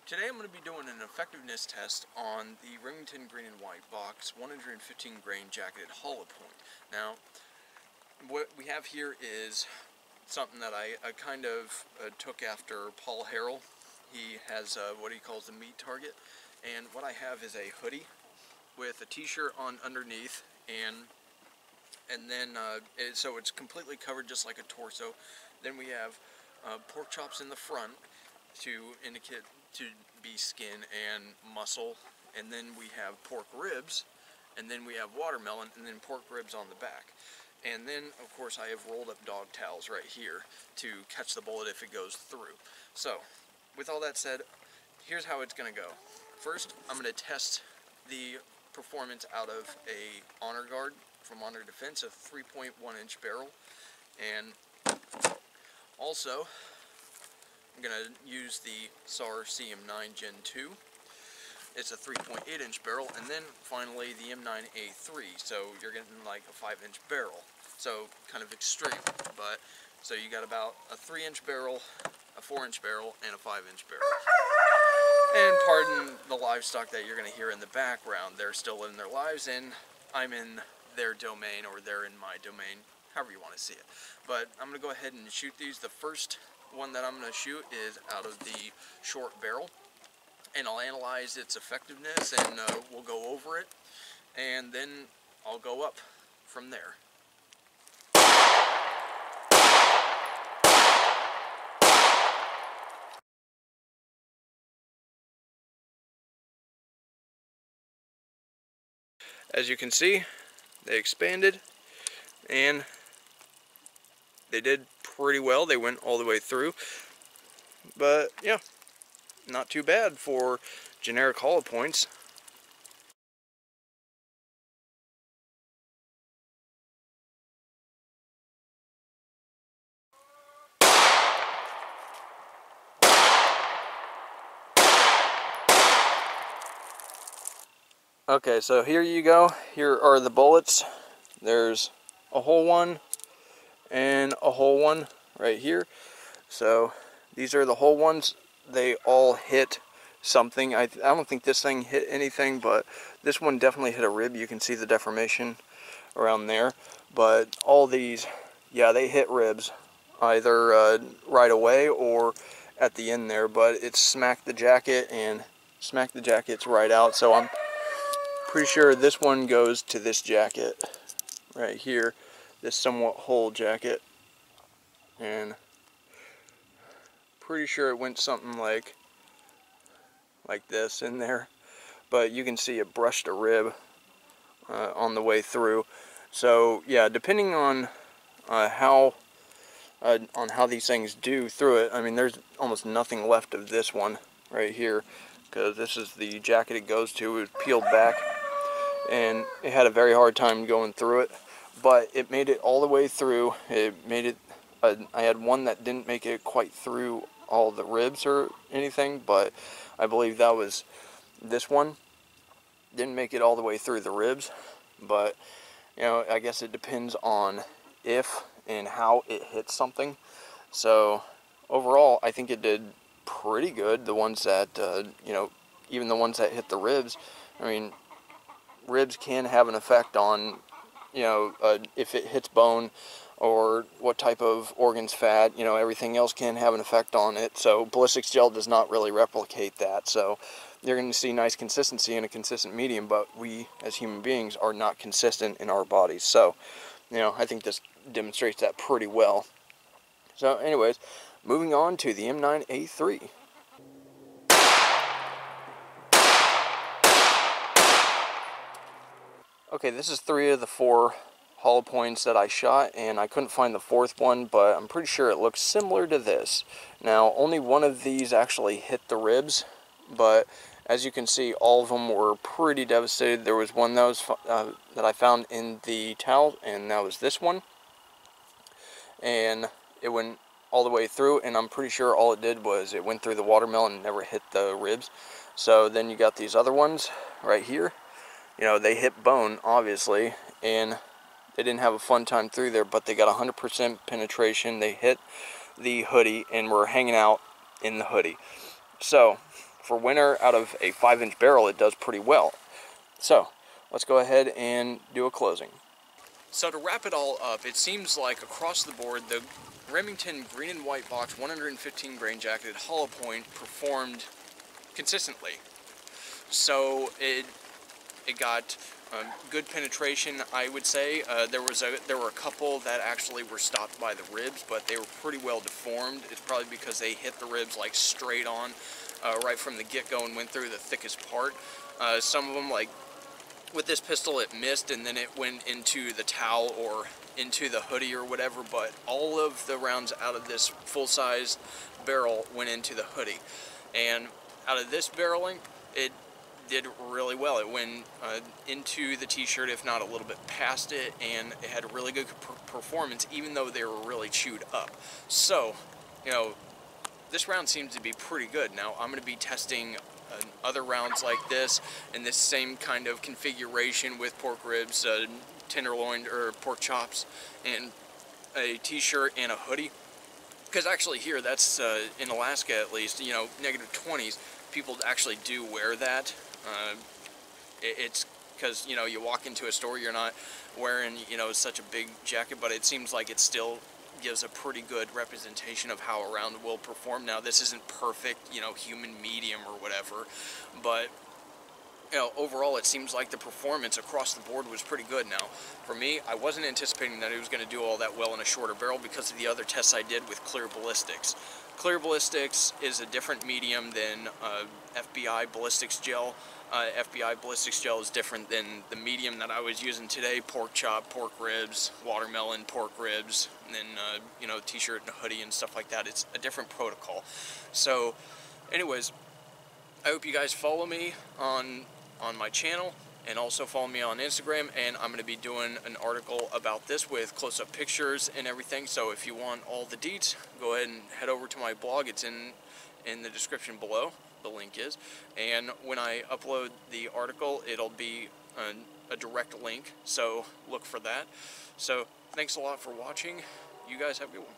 Today I'm going to be doing an effectiveness test on the Remington green and white box 115 grain jacketed hollow point. Now, what we have here is something that I kind of took after Paul Harrell. He has what he calls the meat target, and what I have is a hoodie with a t-shirt on underneath, and then so it's completely covered just like a torso. Then we have pork chops in the front to indicate to be skin and muscle, and then we have pork ribs, and then we have watermelon, and then pork ribs on the back. And then of course I have rolled up dog towels right here to catch the bullet if it goes through. So with all that said, here's how it's gonna go. First, I'm gonna test the performance out of a Honor Guard from Honor Defense, a 3.1 inch barrel, and also I'm going to use the SAR CM9 Gen 2. It's a 3.8 inch barrel, and then finally the M9A3, so you're getting like a 5 inch barrel. So kind of extreme, but so you got about a 3 inch barrel, a 4 inch barrel, and a 5 inch barrel. And pardon the livestock that you're going to hear in the background. They're still living their lives, and I'm in their domain, or they're in my domain, however you want to see it. But I'm going to go ahead and shoot these. The first one that I'm going to shoot is out of the short barrel, and I'll analyze its effectiveness, and we'll go over it, and then I'll go up from there. As you can see, they expanded, and they did pretty well. They went all the way through, but yeah, not too bad for generic hollow points. Okay, so here you go. Here are the bullets. There's a whole one and a whole one right here. So these are the whole ones. They all hit something. I don't think this thing hit anything, but this one definitely hit a rib. You can see the deformation around there. But all these, yeah, they hit ribs, either right away or at the end there. But it smacked the jacket, and smacked the jackets right out. So I'm pretty sure this one goes to this jacket right here, this somewhat whole jacket, and pretty sure it went something like this in there, but you can see it brushed a rib on the way through. So yeah, depending on how these things do through it, I mean, there's almost nothing left of this one right here, because this is the jacket it goes to. It was peeled back, and it had a very hard time going through it, but it made it all the way through. It made it, I had one that didn't make it quite through all the ribs or anything, but I believe that was this one. Didn't make it all the way through the ribs, but you know, I guess it depends on if and how it hits something. So overall, I think it did pretty good. The ones that, you know, even the ones that hit the ribs, I mean, ribs can have an effect on, you know, if it hits bone or what type of organs, fat, you know, everything else can have an effect on it. So ballistics gel does not really replicate that. So you're going to see nice consistency in a consistent medium, but we as human beings are not consistent in our bodies. So, you know, I think this demonstrates that pretty well. So anyways, moving on to the M9A3. Okay, this is 3 of the 4 hollow points that I shot, and I couldn't find the 4th one, but I'm pretty sure it looks similar to this. Now, only one of these actually hit the ribs, but as you can see, all of them were pretty devastated. There was one that was that I found in the towel, and that was this one, and it went all the way through, and I'm pretty sure all it did was it went through the watermelon and never hit the ribs. So then you got these other ones right here. You know, they hit bone, obviously, and they didn't have a fun time through there, but they got 100% penetration. They hit the hoodie and were hanging out in the hoodie. So, for winter out of a 5-inch barrel, it does pretty well. So let's go ahead and do a closing. So to wrap it all up, it seems like across the board, the Remington green and white box 115 grain jacketed hollow point performed consistently. So it got good penetration, I would say. There were a couple that actually were stopped by the ribs, but they were pretty well deformed. It's probably because they hit the ribs like straight on right from the get-go and went through the thickest part. Some of them, like with this pistol, it missed and then it went into the towel or into the hoodie or whatever, but all of the rounds out of this full-size barrel went into the hoodie. And out of this barreling, it did really well. It went into the t-shirt, if not a little bit past it, and it had a really good performance, even though they were really chewed up. So, you know, this round seems to be pretty good. Now, I'm going to be testing other rounds like this in this same kind of configuration with pork ribs, tenderloin or pork chops, and a t-shirt and a hoodie. Because actually here, that's in Alaska at least, you know, -20s, people actually do wear that. It's because, you know, you walk into a store, you're not wearing, you know, such a big jacket, but it seems like it still gives a pretty good representation of how a round will perform. Now, this isn't perfect, you know, human medium or whatever, but, you know, overall it seems like the performance across the board was pretty good. Now, for me, I wasn't anticipating that it was going to do all that well in a shorter barrel because of the other tests I did with clear ballistics. Clear ballistics is a different medium than FBI ballistics gel. FBI ballistics gel is different than the medium that I was using today: pork chop, pork ribs, watermelon, pork ribs, and then you know, t-shirt and a hoodie and stuff like that. It's a different protocol. So anyways, I hope you guys follow me on my channel, and also follow me on Instagram, and I'm going to be doing an article about this with close-up pictures and everything. So if you want all the deets, go ahead and head over to my blog. It's in the description below. The link is, and when I upload the article, it'll be a direct link, so look for that. So thanks a lot for watching. You guys have a good one.